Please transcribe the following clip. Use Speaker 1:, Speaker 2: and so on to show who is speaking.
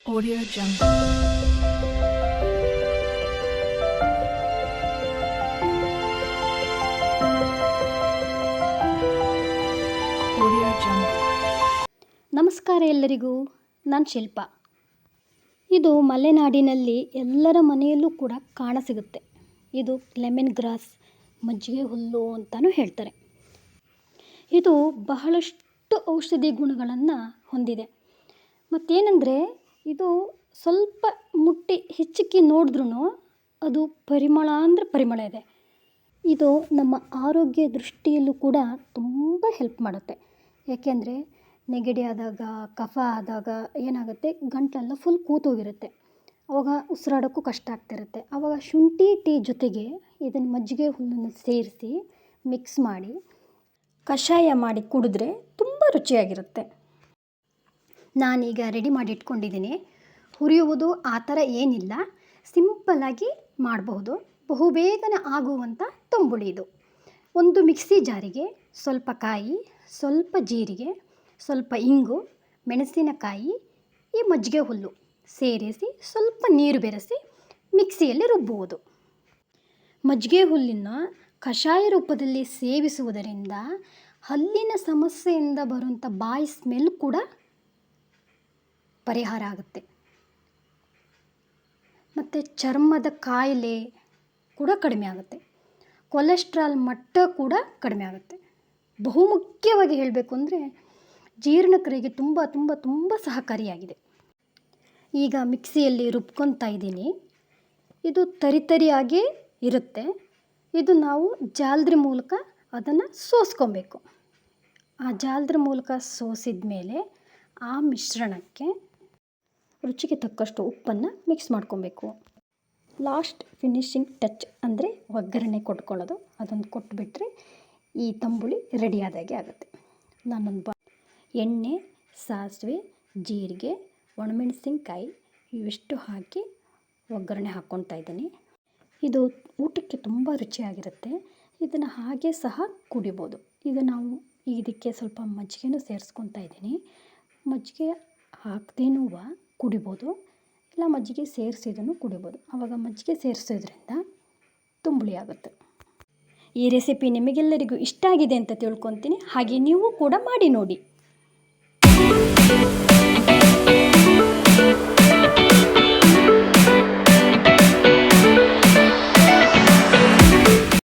Speaker 1: Audio Jungle. Audio Jungle.
Speaker 2: ನಮಸ್ಕಾರ ಎಲ್ಲರಿಗೂ, ನಾನು ಶಿಲ್ಪ. ಇದು ಮಲೆನಾಡಿನಲ್ಲಿ ಎಲ್ಲರ ಮನೆಯಲ್ಲೂ ಕೂಡ ಕಾಣಸಿಗುತ್ತೆ. ಇದು ಲೆಮನ್ ಗ್ರಾಸ್, ಮಜ್ಜಿಗೆ ಹುಲ್ಲು ಅಂತಲೂ ಹೇಳ್ತಾರೆ. ಇದು ಬಹಳಷ್ಟು ಔಷಧಿ ಗುಣಗಳನ್ನು ಹೊಂದಿದೆ. ಮತ್ತೇನೆಂದರೆ ಇದು ಸ್ವಲ್ಪ ಮುಟ್ಟಿ ಹೆಚ್ಚಿಕ್ಕಿ ನೋಡಿದ್ರೂ ಅದು ಪರಿಮಳ ಅಂದರೆ ಪರಿಮಳ ಇದೆ. ಇದು ನಮ್ಮ ಆರೋಗ್ಯ ದೃಷ್ಟಿಯಲ್ಲೂ ಕೂಡ ತುಂಬ ಹೆಲ್ಪ್ ಮಾಡುತ್ತೆ. ಏಕೆಂದರೆ ನೆಗಡಿ ಆದಾಗ, ಕಫ ಆದಾಗ ಏನಾಗುತ್ತೆ, ಗಂಟಲೆಲ್ಲ ಫುಲ್ ಕೂತೋಗಿರುತ್ತೆ. ಆವಾಗ ಉಸಿರಾಡೋಕ್ಕೂ ಕಷ್ಟ ಆಗ್ತಿರುತ್ತೆ. ಆವಾಗ ಶುಂಠಿ ಟೀ ಜೊತೆಗೆ ಇದನ್ನು ಮಜ್ಜಿಗೆ ಹುಲ್ಲನ್ನು ಸೇರಿಸಿ ಮಿಕ್ಸ್ ಮಾಡಿ ಕಷಾಯ ಮಾಡಿ ಕುಡಿದ್ರೆ ತುಂಬ ರುಚಿಯಾಗಿರುತ್ತೆ. ನಾನೀಗ ರೆಡಿ ಮಾಡಿ ಇಟ್ಕೊಂಡಿದ್ದೀನಿ. ಹುರಿಯುವುದು ಆ ಥರ ಏನಿಲ್ಲ, ಸಿಂಪಲ್ಲಾಗಿ ಮಾಡಬಹುದು. ಬಹುಬೇಗನೆ ಆಗುವಂಥ ತಂಬುಳಿ ಇದು. ಒಂದು ಮಿಕ್ಸಿ ಜಾರಿಗೆ ಸ್ವಲ್ಪ ಕಾಯಿ, ಸ್ವಲ್ಪ ಜೀರಿಗೆ, ಸ್ವಲ್ಪ ಇಂಗು, ಮೆಣಸಿನಕಾಯಿ, ಈ ಮಜ್ಜಿಗೆ ಹುಲ್ಲು ಸೇರಿಸಿ ಸ್ವಲ್ಪ ನೀರು ಬೆರೆಸಿ ಮಿಕ್ಸಿಯಲ್ಲಿ ರುಬ್ಬುವುದು. ಮಜ್ಜಿಗೆ ಹುಲ್ಲಿನ ಕಷಾಯ ರೂಪದಲ್ಲಿ ಸೇವಿಸುವುದರಿಂದ ಹಲ್ಲಿನ ಸಮಸ್ಯೆಯಿಂದ ಬರುವಂಥ ಬಾಯಿ ಸ್ಮೆಲ್ ಕೂಡ ಪರಿಹಾರ ಆಗುತ್ತೆ. ಮತ್ತು ಚರ್ಮದ ಕಾಯಿಲೆ ಕೂಡ ಕಡಿಮೆ ಆಗುತ್ತೆ. ಕೊಲೆಸ್ಟ್ರಾಲ್ ಮಟ್ಟ ಕೂಡ ಕಡಿಮೆ ಆಗುತ್ತೆ. ಬಹುಮುಖ್ಯವಾಗಿ ಹೇಳಬೇಕು ಅಂದರೆ ಜೀರ್ಣಕ್ರಿಯೆಗೆ ತುಂಬ ತುಂಬ ತುಂಬ ಸಹಕಾರಿಯಾಗಿದೆ. ಈಗ ಮಿಕ್ಸಿಯಲ್ಲಿ ರುಬ್ಕೊತಾ ಇದ್ದೀನಿ. ಇದು ತರಿತರಿಯಾಗೇ ಇರುತ್ತೆ. ಇದು ನಾವು ಜಾಲರಿ ಮೂಲಕ ಅದನ್ನು ಸೋಸ್ಕೊಬೇಕು. ಆ ಜಾಲರಿ ಮೂಲಕ ಸೋಸಿದ ಮೇಲೆ ಆ ಮಿಶ್ರಣಕ್ಕೆ ರುಚಿಗೆ ತಕ್ಕಷ್ಟು ಉಪ್ಪನ್ನು ಮಿಕ್ಸ್ ಮಾಡ್ಕೊಬೇಕು. ಲಾಸ್ಟ್ ಫಿನಿಶಿಂಗ್ ಟಚ್ ಅಂದರೆ ಒಗ್ಗರಣೆ ಕೊಟ್ಕೊಳ್ಳೋದು. ಅದೊಂದು ಕೊಟ್ಬಿಟ್ರೆ ಈ ತಂಬುಳಿ ರೆಡಿಯಾದಾಗೆ ಆಗುತ್ತೆ. ನಾನೊಂದು ಎಣ್ಣೆ, ಸಾಸಿವೆ, ಜೀರಿಗೆ, ಒಣಮೆಣಸಿನ್ಕಾಯಿ ಇವಿಷ್ಟು ಹಾಕಿ ಒಗ್ಗರಣೆ ಹಾಕ್ಕೊತಾ ಇದ್ದೀನಿ. ಇದು ಊಟಕ್ಕೆ ತುಂಬ ರುಚಿಯಾಗಿರುತ್ತೆ. ಇದನ್ನು ಹಾಗೆ ಸಹ ಕುಡಿಬೋದು. ಈಗ ನಾವು ಇದಕ್ಕೆ ಸ್ವಲ್ಪ ಮಜ್ಜಿಗೆನೂ ಸೇರಿಸ್ಕೊತಾ ಇದ್ದೀನಿ. ಮಜ್ಜಿಗೆ ಹಾಕ್ದೇನೂ ಕುಡಿಬೋದು, ಇಲ್ಲ ಮಜ್ಜಿಗೆ ಸೇರಿಸಿದೂ ಕುಡಿಬೋದು. ಆವಾಗ ಮಜ್ಜಿಗೆ ಸೇರಿಸೋದ್ರಿಂದ ತಂಬುಳಿ ಆಗುತ್ತೆ. ಈ ರೆಸಿಪಿ ನಿಮಗೆಲ್ಲರಿಗೂ ಇಷ್ಟ ಆಗಿದೆ ಅಂತ ತಿಳ್ಕೊತೀನಿ. ಹಾಗೆ ನೀವು ಕೂಡ ಮಾಡಿ ನೋಡಿ.